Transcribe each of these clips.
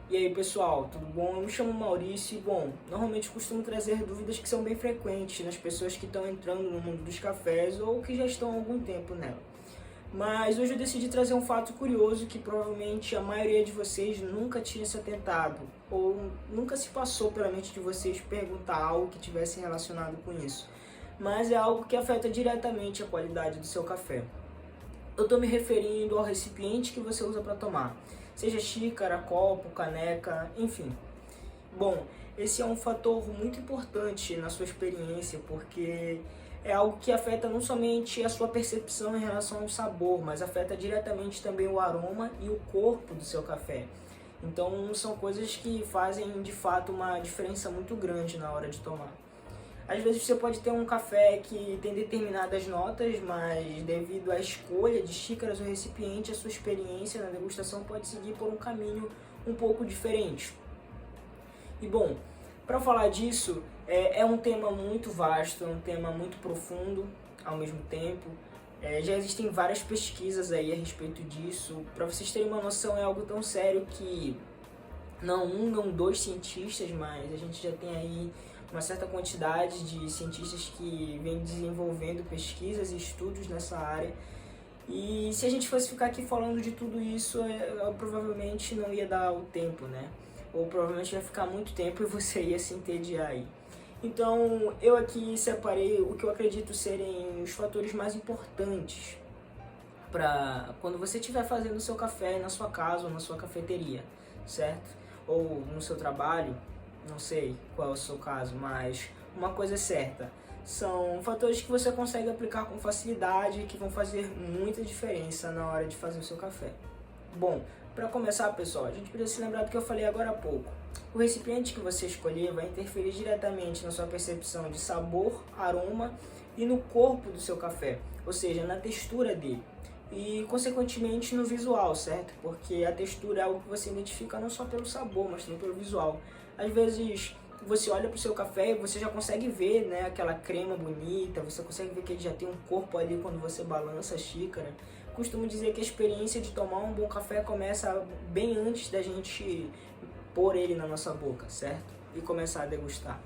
E aí pessoal, tudo bom? Eu me chamo Maurício e bom, normalmente costumo trazer dúvidas que são bem frequentes nas pessoas que estão entrando no mundo dos cafés ou que já estão há algum tempo nela. Mas hoje eu decidi trazer um fato curioso que provavelmente a maioria de vocês nunca tinha se atentado ou nunca se passou pela mente de vocês perguntar algo que tivesse relacionado com isso. Mas é algo que afeta diretamente a qualidade do seu café. Eu estou me referindo ao recipiente que você usa para tomar, seja xícara, copo, caneca, enfim. Bom, esse é um fator muito importante na sua experiência, porque é algo que afeta não somente a sua percepção em relação ao sabor, mas afeta diretamente também o aroma e o corpo do seu café. Então são coisas que fazem de fato uma diferença muito grande na hora de tomar. Às vezes você pode ter um café que tem determinadas notas, mas devido à escolha de xícaras ou recipiente, a sua experiência na degustação pode seguir por um caminho um pouco diferente. E bom, para falar disso, é um tema muito vasto, é um tema muito profundo ao mesmo tempo. Já existem várias pesquisas aí a respeito disso. Para vocês terem uma noção, é algo tão sério que não um, não dois cientistas, mas a gente já tem aí uma certa quantidade de cientistas que vêm desenvolvendo pesquisas e estudos nessa área. E se a gente fosse ficar aqui falando de tudo isso, eu provavelmente não ia dar o tempo, né? Ou provavelmente ia ficar muito tempo e você ia se entediar aí. Então, eu aqui separei o que eu acredito serem os fatores mais importantes para quando você estiver fazendo o seu café na sua casa ou na sua cafeteria, certo? Ou no seu trabalho, não sei qual é o seu caso, mas uma coisa é certa, são fatores que você consegue aplicar com facilidade e que vão fazer muita diferença na hora de fazer o seu café. Bom, para começar pessoal, a gente precisa se lembrar do que eu falei agora há pouco. O recipiente que você escolher vai interferir diretamente na sua percepção de sabor, aroma e no corpo do seu café, ou seja, na textura dele. E consequentemente no visual, certo? Porque a textura é algo que você identifica não só pelo sabor, mas também pelo visual. Às vezes você olha para o seu café e você já consegue ver, né, aquela crema bonita, você consegue ver que ele já tem um corpo ali quando você balança a xícara. Costumo dizer que a experiência de tomar um bom café começa bem antes da gente pôr ele na nossa boca, certo? E começar a degustar.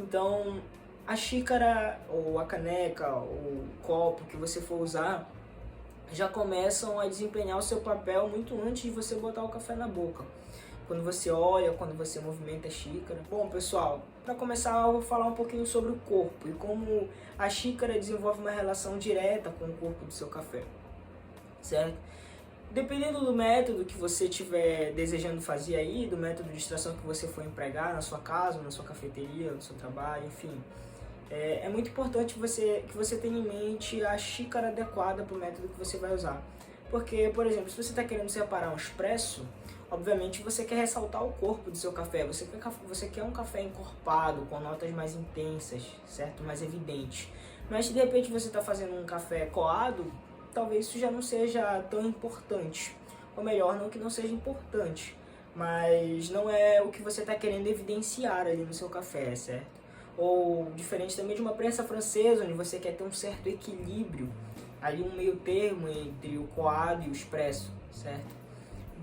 Então, a xícara ou a caneca ou o copo que você for usar já começam a desempenhar o seu papel muito antes de você botar o café na boca. Quando você olha, quando você movimenta a xícara. Bom, pessoal, para começar eu vou falar um pouquinho sobre o corpo e como a xícara desenvolve uma relação direta com o corpo do seu café, certo? Dependendo do método que você estiver desejando fazer aí, do método de extração que você for empregar na sua casa, na sua cafeteria, no seu trabalho, enfim, é muito importante que você tenha em mente a xícara adequada para o método que você vai usar. Porque, por exemplo, se você está querendo separar um expresso, obviamente você quer ressaltar o corpo do seu café, você quer um café encorpado, com notas mais intensas, certo? Mais evidentes. Mas se de repente você está fazendo um café coado, talvez isso já não seja tão importante. Ou melhor, não que não seja importante, mas não é o que você está querendo evidenciar ali no seu café, certo? Ou diferente também de uma prensa francesa, onde você quer ter um certo equilíbrio, ali um meio termo entre o coado e o expresso, certo?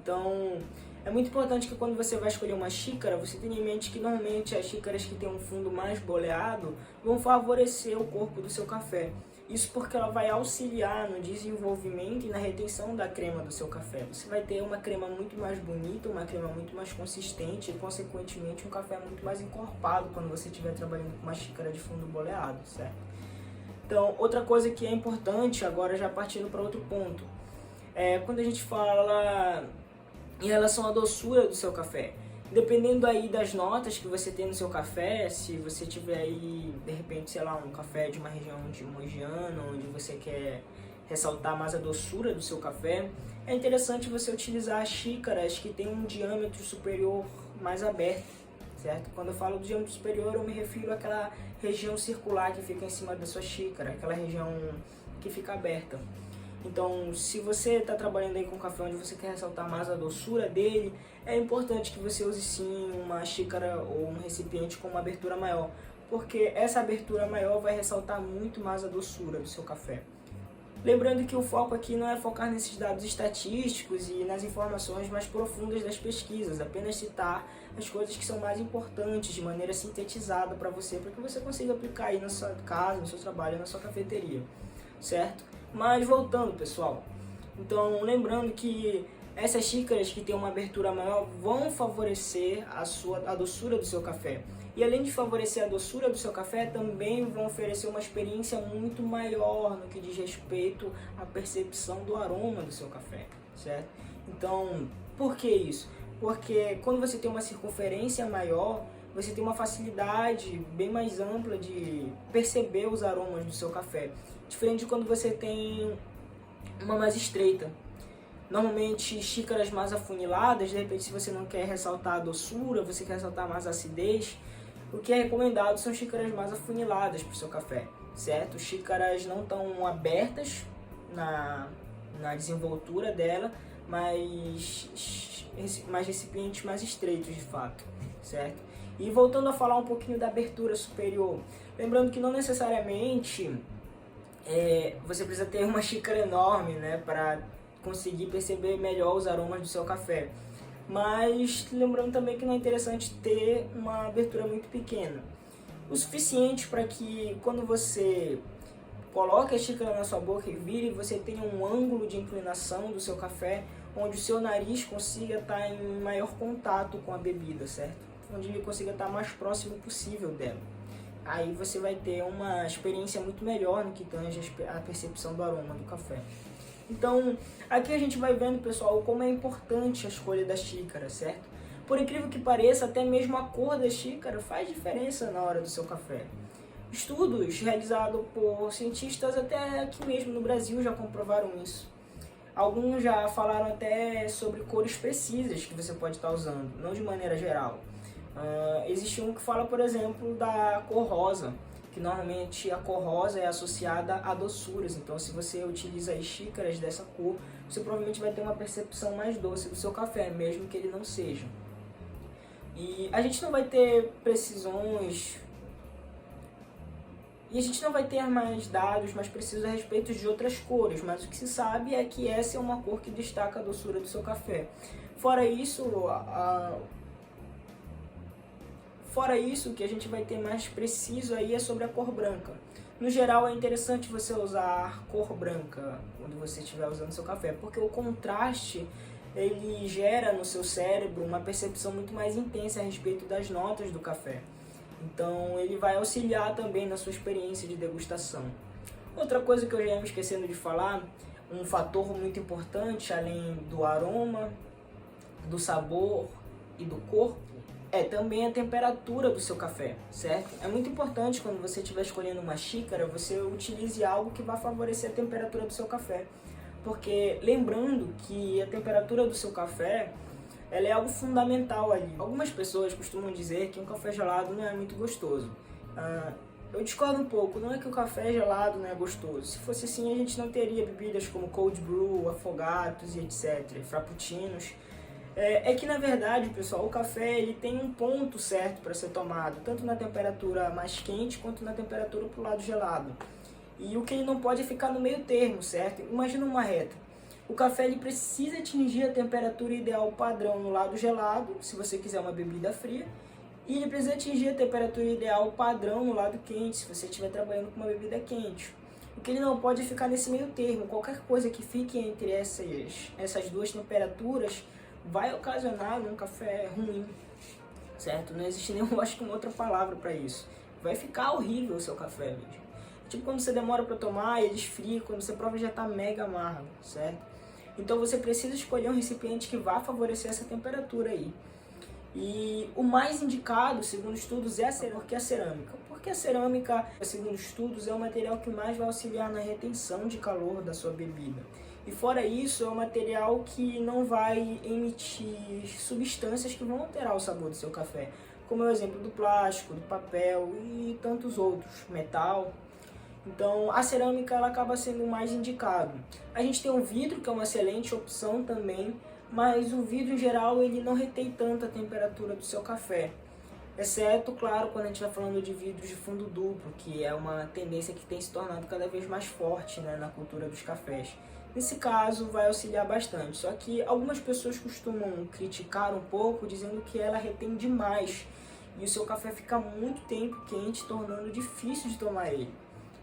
Então, é muito importante que quando você vai escolher uma xícara, você tenha em mente que normalmente as xícaras que têm um fundo mais boleado vão favorecer o corpo do seu café. Isso porque ela vai auxiliar no desenvolvimento e na retenção da crema do seu café. Você vai ter uma crema muito mais bonita, uma crema muito mais consistente e, consequentemente, um café muito mais encorpado quando você estiver trabalhando com uma xícara de fundo boleado, certo? Então, outra coisa que é importante, agora já partindo para outro ponto, é quando a gente fala em relação à doçura do seu café. Dependendo aí das notas que você tem no seu café, se você tiver aí, de repente, sei lá, um café de uma região de Mogiana, onde você quer ressaltar mais a doçura do seu café, é interessante você utilizar xícaras que têm um diâmetro superior mais aberto, certo? Quando eu falo do diâmetro superior, eu me refiro àquela região circular que fica em cima da sua xícara, aquela região que fica aberta. Então, se você está trabalhando aí com café onde você quer ressaltar mais a doçura dele, é importante que você use sim uma xícara ou um recipiente com uma abertura maior, porque essa abertura maior vai ressaltar muito mais a doçura do seu café. Lembrando que o foco aqui não é focar nesses dados estatísticos e nas informações mais profundas das pesquisas, apenas citar as coisas que são mais importantes de maneira sintetizada para que você consiga aplicar aí na sua casa, no seu trabalho, na sua cafeteria, certo? Mas voltando, pessoal, então lembrando que essas xícaras que têm uma abertura maior vão favorecer a doçura do seu café. E além de favorecer a doçura do seu café, também vão oferecer uma experiência muito maior no que diz respeito à percepção do aroma do seu café, certo? Então, por que isso? Porque quando você tem uma circunferência maior, você tem uma facilidade bem mais ampla de perceber os aromas do seu café. Diferente de quando você tem uma mais estreita. Normalmente, xícaras mais afuniladas, de repente, se você não quer ressaltar a doçura, você quer ressaltar mais a acidez, o que é recomendado são xícaras mais afuniladas para o seu café, certo? Xícaras não tão abertas na desenvoltura dela, mas recipientes mais estreitos de fato, certo? E voltando a falar um pouquinho da abertura superior, lembrando que não necessariamente você precisa ter uma xícara enorme, né, para conseguir perceber melhor os aromas do seu café. Mas lembrando também que não é interessante ter uma abertura muito pequena. O suficiente para que quando você coloque a xícara na sua boca e vire, você tenha um ângulo de inclinação do seu café, onde o seu nariz consiga estar em maior contato com a bebida, certo? Onde ele consiga estar mais próximo possível dela. Aí você vai ter uma experiência muito melhor no que tange a percepção do aroma do café. Então, aqui a gente vai vendo, pessoal, como é importante a escolha da xícara, certo? Por incrível que pareça, até mesmo a cor da xícara faz diferença na hora do seu café. Estudos realizados por cientistas até aqui mesmo no Brasil já comprovaram isso. Alguns já falaram até sobre cores precisas que você pode estar usando, não de maneira geral. Existe um que fala, por exemplo, da cor rosa, que normalmente a cor rosa é associada a doçuras. Então, se você utiliza as xícaras dessa cor, você provavelmente vai ter uma percepção mais doce do seu café, mesmo que ele não seja. E a gente não vai ter precisões, e a gente não vai ter mais dados mais precisos a respeito de outras cores, mas o que se sabe é que essa é uma cor que destaca a doçura do seu café. Fora isso, o que a gente vai ter mais preciso aí é sobre a cor branca. No geral, é interessante você usar cor branca quando você estiver usando seu café, porque o contraste ele gera no seu cérebro uma percepção muito mais intensa a respeito das notas do café. Então, ele vai auxiliar também na sua experiência de degustação. Outra coisa que eu já ia me esquecendo de falar, um fator muito importante, além do aroma, do sabor e do corpo, é também a temperatura do seu café, certo? É muito importante quando você estiver escolhendo uma xícara, você utilize algo que vai favorecer a temperatura do seu café. Porque lembrando que a temperatura do seu café, ela é algo fundamental ali. Algumas pessoas costumam dizer que um café gelado não é muito gostoso. Eu discordo um pouco, não é que o café gelado não é gostoso. Se fosse assim, a gente não teria bebidas como cold brew, afogados e etc, frappuccinos. É que na verdade, pessoal, o café ele tem um ponto certo para ser tomado, tanto na temperatura mais quente quanto na temperatura para o lado gelado. E o que ele não pode é ficar no meio termo, certo? Imagina uma reta. O café ele precisa atingir a temperatura ideal padrão no lado gelado, se você quiser uma bebida fria, e ele precisa atingir a temperatura ideal padrão no lado quente, se você estiver trabalhando com uma bebida quente. O que ele não pode é ficar nesse meio termo. Qualquer coisa que fique entre essas duas temperaturas vai ocasionar um café ruim, certo? Não existe nenhuma, acho que uma outra palavra para isso. Vai ficar horrível o seu café, mesmo. Tipo quando você demora para tomar, ele esfria, quando você prova já está mega amargo, certo? Então você precisa escolher um recipiente que vá favorecer essa temperatura aí. E o mais indicado, segundo estudos, é a cerâmica. Por que a cerâmica? Porque a cerâmica, segundo estudos, é o material que mais vai auxiliar na retenção de calor da sua bebida. E fora isso, é um material que não vai emitir substâncias que vão alterar o sabor do seu café, como é o exemplo do plástico, do papel e tantos outros, metal. Então, a cerâmica ela acaba sendo o mais indicado. A gente tem o vidro, que é uma excelente opção também, mas o vidro em geral ele não retém tanto a temperatura do seu café. Exceto, claro, quando a gente vai falando de vidros de fundo duplo, que é uma tendência que tem se tornado cada vez mais forte, né, na cultura dos cafés. Nesse caso, vai auxiliar bastante. Só que algumas pessoas costumam criticar um pouco, dizendo que ela retém demais e o seu café fica muito tempo quente, tornando difícil de tomar ele.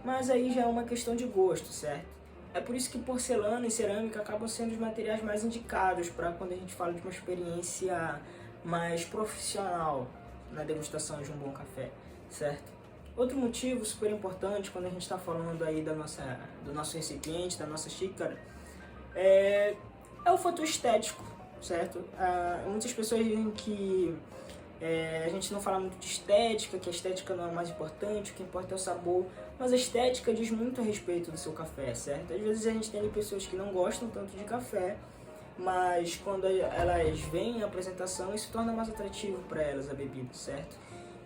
Mas aí já é uma questão de gosto, certo? É por isso que porcelana e cerâmica acabam sendo os materiais mais indicados para quando a gente fala de uma experiência mais profissional na degustação de um bom café, certo? Outro motivo super importante quando a gente está falando aí do nosso recipiente, da nossa xícara, é o fator estético, certo? Muitas pessoas dizem que a gente não fala muito de estética, que a estética não é o mais importante, o que importa é o sabor, mas a estética diz muito a respeito do seu café, certo? Às vezes a gente tem pessoas que não gostam tanto de café, mas quando elas veem a apresentação, isso torna mais atrativo para elas a bebida, certo?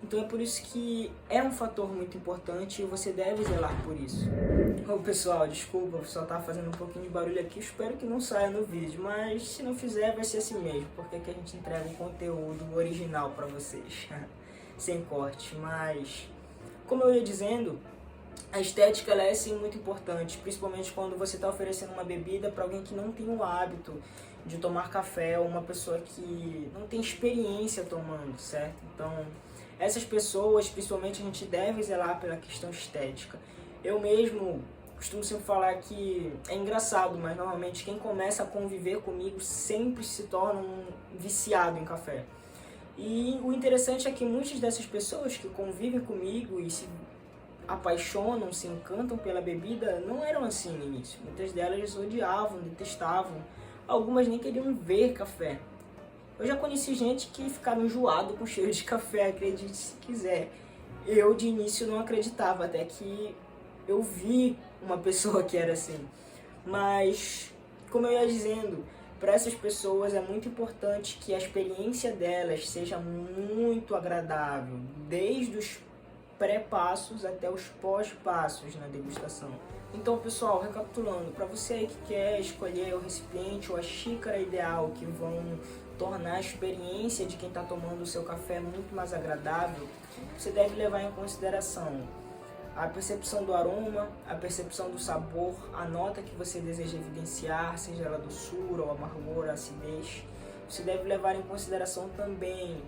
Então é por isso que é um fator muito importante e você deve zelar por isso. Ô pessoal, desculpa, o pessoal tá fazendo um pouquinho de barulho aqui, espero que não saia no vídeo, mas se não fizer vai ser assim mesmo, porque aqui a gente entrega um conteúdo original para vocês, sem corte. Mas, como eu ia dizendo, a estética ela é sim muito importante, principalmente quando você está oferecendo uma bebida para alguém que não tem o hábito de tomar café, ou uma pessoa que não tem experiência tomando, certo? Então, essas pessoas, principalmente, a gente deve zelar pela questão estética. Eu mesmo costumo sempre falar que é engraçado, mas normalmente quem começa a conviver comigo sempre se torna um viciado em café. E o interessante é que muitas dessas pessoas que convivem comigo e se apaixonam, se encantam pela bebida, não eram assim no início. Muitas delas odiavam, detestavam, algumas nem queriam ver café. Eu já conheci gente que ficaram enjoado com cheiro de café, acredite se quiser. Eu de início não acreditava, até que eu vi uma pessoa que era assim. Mas, como eu ia dizendo, para essas pessoas é muito importante que a experiência delas seja muito agradável, desde os pré-passos até os pós-passos na degustação. Então, pessoal, recapitulando, para você aí que quer escolher o recipiente ou a xícara ideal que vão tornar a experiência de quem está tomando o seu café muito mais agradável, você deve levar em consideração a percepção do aroma, a percepção do sabor, a nota que você deseja evidenciar, seja ela doçura ou amargor, acidez. Você deve levar em consideração também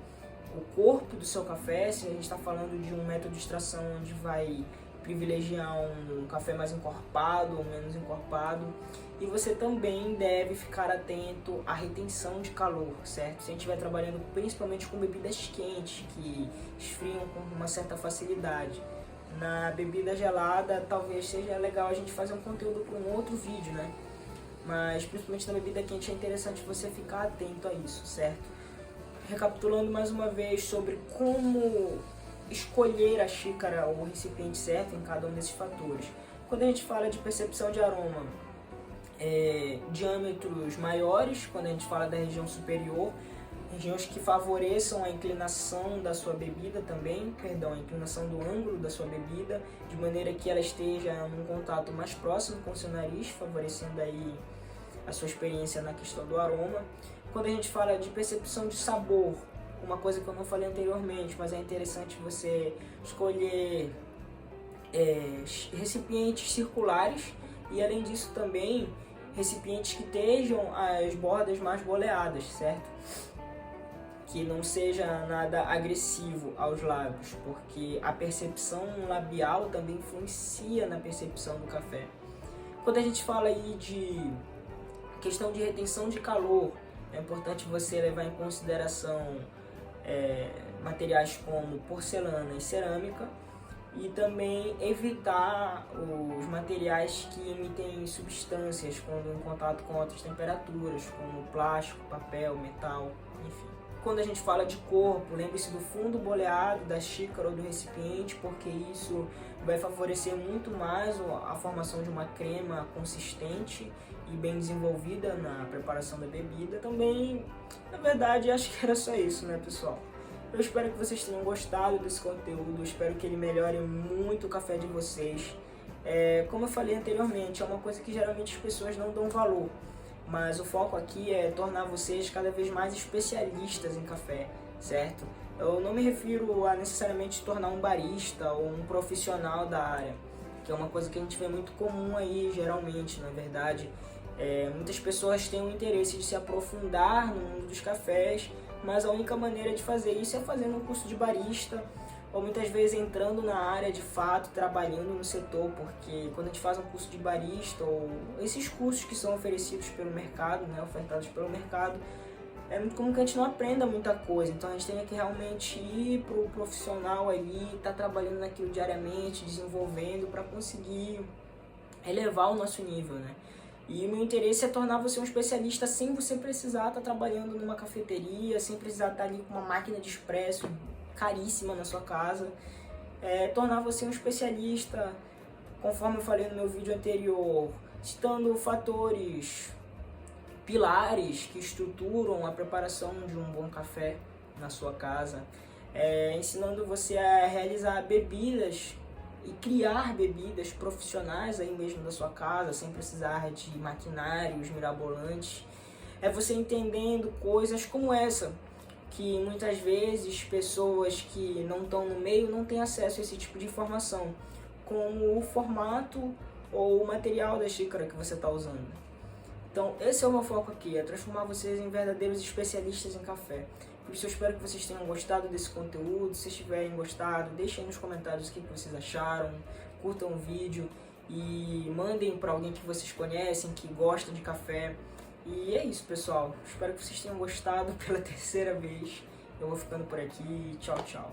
o corpo do seu café, se a gente está falando de um método de extração onde vai privilegiar um café mais encorpado ou menos encorpado. E você também deve ficar atento à retenção de calor, certo? Se a gente estiver trabalhando principalmente com bebidas quentes, que esfriam com uma certa facilidade. Na bebida gelada, talvez seja legal a gente fazer um conteúdo para um outro vídeo, né? Mas principalmente na bebida quente é interessante você ficar atento a isso, certo? Recapitulando mais uma vez sobre como escolher a xícara ou o recipiente certo em cada um desses fatores. Quando a gente fala de percepção de aroma, diâmetros maiores, quando a gente fala da região superior, regiões que favoreçam a inclinação da sua bebida também, a inclinação do ângulo da sua bebida, de maneira que ela esteja num contato mais próximo com o seu nariz, favorecendo aí a sua experiência na questão do aroma. Quando a gente fala de percepção de sabor, uma coisa que eu não falei anteriormente, mas é interessante você escolher recipientes circulares e, além disso, também recipientes que estejam as bordas mais boleadas, certo? Que não seja nada agressivo aos lábios, porque a percepção labial também influencia na percepção do café. Quando a gente fala aí de questão de retenção de calor, é importante você levar em consideração materiais como porcelana e cerâmica, e também evitar os materiais que emitem substâncias quando em contato com outras temperaturas, como plástico, papel, metal, enfim. Quando a gente fala de corpo, lembre-se do fundo boleado da xícara ou do recipiente, porque isso vai favorecer muito mais a formação de uma crema consistente e bem desenvolvida na preparação da bebida. Também, na verdade, acho que era só isso, né, pessoal? Eu espero que vocês tenham gostado desse conteúdo, eu espero que ele melhore muito o café de vocês. Como eu falei anteriormente, é uma coisa que geralmente as pessoas não dão valor, mas o foco aqui é tornar vocês cada vez mais especialistas em café, certo? Eu não me refiro a necessariamente se tornar um barista ou um profissional da área, que é uma coisa que a gente vê muito comum aí, geralmente, na verdade. Muitas pessoas têm o interesse de se aprofundar no mundo dos cafés, mas a única maneira de fazer isso é fazendo um curso de barista, ou muitas vezes entrando na área de fato, trabalhando no setor, porque quando a gente faz um curso de barista, ou esses cursos que são oferecidos pelo mercado, né, ofertados pelo mercado, é muito comum que a gente não aprenda muita coisa, então a gente tem que realmente ir para o profissional ali, estar trabalhando naquilo diariamente, desenvolvendo para conseguir elevar o nosso nível, né? E o meu interesse é tornar você um especialista sem você precisar estar trabalhando numa cafeteria, sem precisar estar ali com uma máquina de expresso caríssima na sua casa. Tornar você um especialista, conforme eu falei no meu vídeo anterior, citando fatores, pilares que estruturam a preparação de um bom café na sua casa, ensinando você a realizar bebidas e criar bebidas profissionais aí mesmo da sua casa, sem precisar de maquinários mirabolantes. É você entendendo coisas como essa, que muitas vezes pessoas que não estão no meio não têm acesso a esse tipo de informação, como o formato ou o material da xícara que você está usando. Então, esse é o meu foco aqui, é transformar vocês em verdadeiros especialistas em café. Por isso eu espero que vocês tenham gostado desse conteúdo. Se tiverem gostado, deixem aí nos comentários o que vocês acharam, curtam o vídeo e mandem para alguém que vocês conhecem, que gosta de café. E é isso, pessoal. Espero que vocês tenham gostado pela terceira vez. Eu vou ficando por aqui. Tchau, tchau.